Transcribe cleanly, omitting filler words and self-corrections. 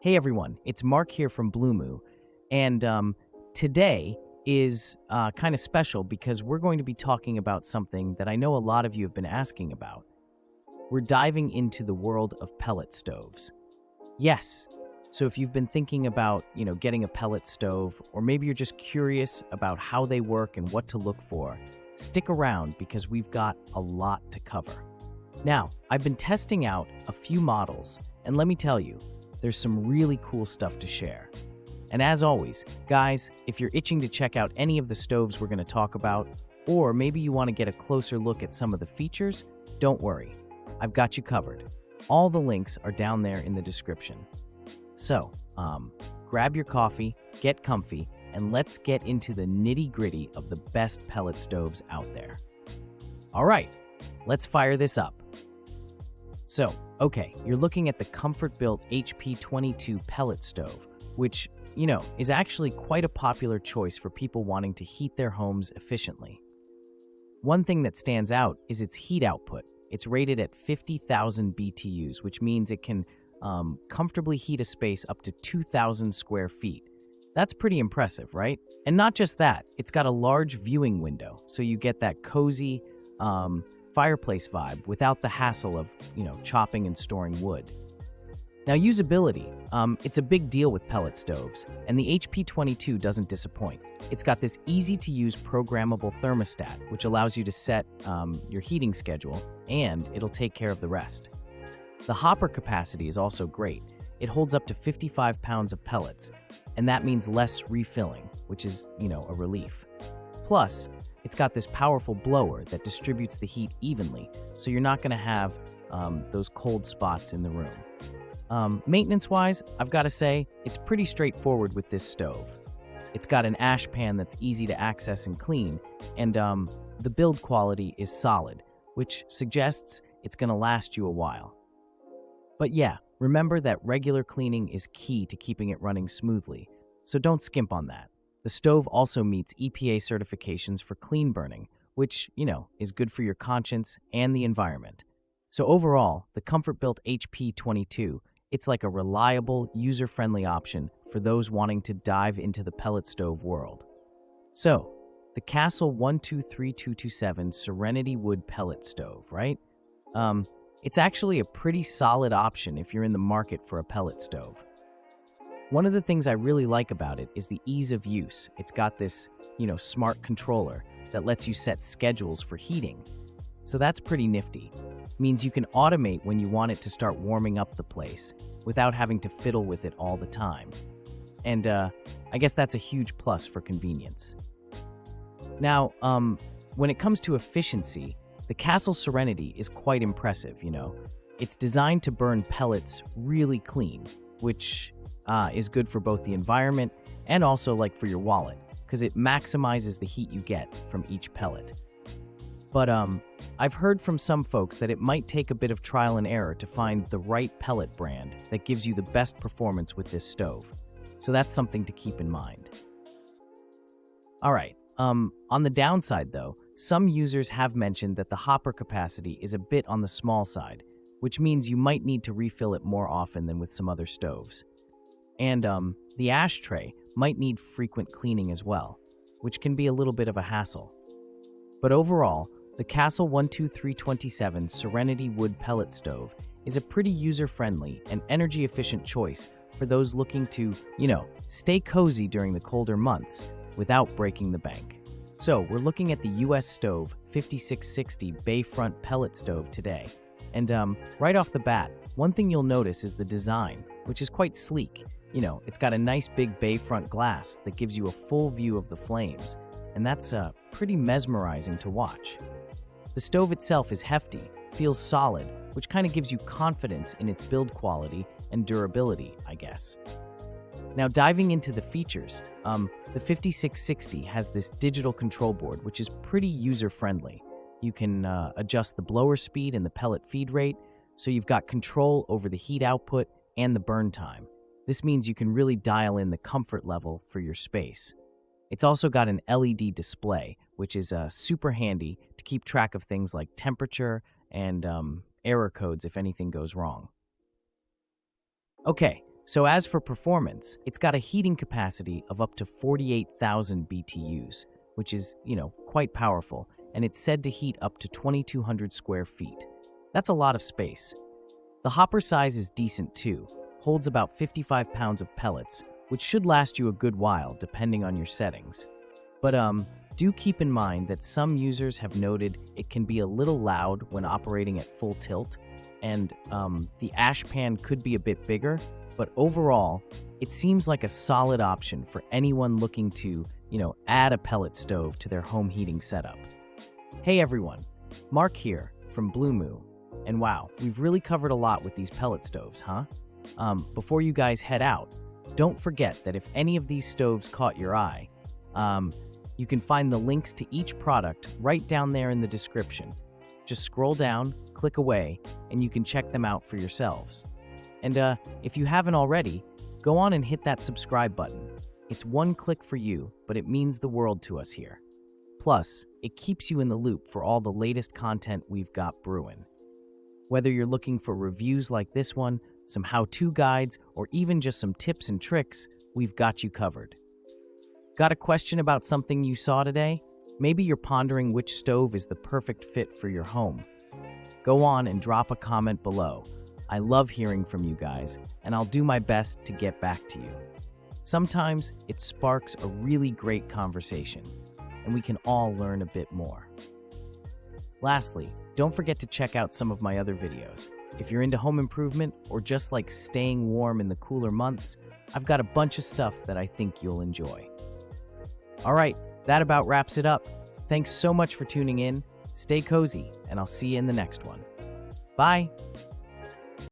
Hey everyone, it's Mark here from Blumoo, and today is kind of special because we're going to be talking about something that I know a lot of you have been asking about. We're diving into the world of pellet stoves. Yes, so if you've been thinking about, getting a pellet stove, or maybe you're just curious about how they work and what to look for, stick around because we've got a lot to cover. Now, I've been testing out a few models, and let me tell you, there's some really cool stuff to share. And as always, guys, if you're itching to check out any of the stoves we're going to talk about, or maybe you want to get a closer look at some of the features, don't worry. I've got you covered. All the links are down there in the description. So, grab your coffee, get comfy, and let's get into the nitty-gritty of the best pellet stoves out there. All right, let's fire this up. So, okay, you're looking at the Comfortbuilt HP22 pellet stove, which, is actually quite a popular choice for people wanting to heat their homes efficiently. One thing that stands out is its heat output. It's rated at 50,000 BTUs, which means it can comfortably heat a space up to 2,000 square feet. That's pretty impressive, right? And not just that, it's got a large viewing window, so you get that cozy, fireplace vibe without the hassle of, chopping and storing wood. Now, usability. It's a big deal with pellet stoves, and the HP22 doesn't disappoint. It's got this easy-to-use programmable thermostat, which allows you to set your heating schedule, and it'll take care of the rest. The hopper capacity is also great. It holds up to 55 pounds of pellets, and that means less refilling, which is, a relief. Plus, it's got this powerful blower that distributes the heat evenly, so you're not going to have those cold spots in the room. Maintenance-wise, I've got to say, it's pretty straightforward with this stove. It's got an ash pan that's easy to access and clean, and the build quality is solid, which suggests it's going to last you a while. But yeah, remember that regular cleaning is key to keeping it running smoothly, so don't skimp on that. The stove also meets EPA certifications for clean burning, which, is good for your conscience and the environment. So overall, the Comfortbuilt HP22, it's like a reliable, user-friendly option for those wanting to dive into the pellet stove world. So, the Castle 123227 Serenity Wood Pellet Stove, right? It's actually a pretty solid option if you're in the market for a pellet stove. One of the things I really like about it is the ease of use. It's got this, smart controller that lets you set schedules for heating. So that's pretty nifty. Means you can automate when you want it to start warming up the place without having to fiddle with it all the time. And I guess that's a huge plus for convenience. Now, when it comes to efficiency, the Castle Serenity is quite impressive, It's designed to burn pellets really clean, which is good for both the environment and also for your wallet, because it maximizes the heat you get from each pellet. But I've heard from some folks that it might take a bit of trial and error to find the right pellet brand that gives you the best performance with this stove. So that's something to keep in mind. All right, on the downside though, some users have mentioned that the hopper capacity is a bit on the small side, which means you might need to refill it more often than with some other stoves. And the ashtray might need frequent cleaning as well, which can be a little bit of a hassle. But overall, the Castle 12327 Serenity Wood Pellet Stove is a pretty user-friendly and energy-efficient choice for those looking to, stay cozy during the colder months without breaking the bank. So we're looking at the US Stove 5660 Bayfront Pellet Stove today. And right off the bat, one thing you'll notice is the design, which is quite sleek. It's got a nice big bayfront glass that gives you a full view of the flames, and that's pretty mesmerizing to watch. The stove itself is hefty, feels solid, which kind of gives you confidence in its build quality and durability, I guess. Now, diving into the features, the 5660 has this digital control board, which is pretty user-friendly. You can adjust the blower speed and the pellet feed rate, so you've got control over the heat output and the burn time. This means you can really dial in the comfort level for your space. It's also got an LED display, which is super handy to keep track of things like temperature and error codes if anything goes wrong. Okay, So as for performance, it's got a heating capacity of up to 48,000 BTUs, which is, quite powerful, and it's said to heat up to 2,200 square feet. That's a lot of space. The hopper size is decent too, holds about 55 pounds of pellets, which should last you a good while depending on your settings. But do keep in mind that some users have noted it can be a little loud when operating at full tilt, and the ash pan could be a bit bigger, but overall, it seems like a solid option for anyone looking to, add a pellet stove to their home heating setup. Hey everyone, Mark here from Blumoo, and wow, we've really covered a lot with these pellet stoves, huh? Before you guys head out, don't forget that if any of these stoves caught your eye, you can find the links to each product right down there in the description. Just scroll down, click away, and you can check them out for yourselves. And if you haven't already, go on and hit that subscribe button. It's one click for you, but it means the world to us here. Plus, it keeps you in the loop for all the latest content we've got brewing. Whether you're looking for reviews like this one, some how-to guides, or even just some tips and tricks, we've got you covered. Got a question about something you saw today? Maybe you're pondering which stove is the perfect fit for your home. Go on and drop a comment below. I love hearing from you guys, and I'll do my best to get back to you. Sometimes it sparks a really great conversation, and we can all learn a bit more. Lastly, don't forget to check out some of my other videos. If you're into home improvement or just like staying warm in the cooler months, I've got a bunch of stuff that I think you'll enjoy. All right, that about wraps it up. Thanks so much for tuning in. Stay cozy, and I'll see you in the next one. Bye!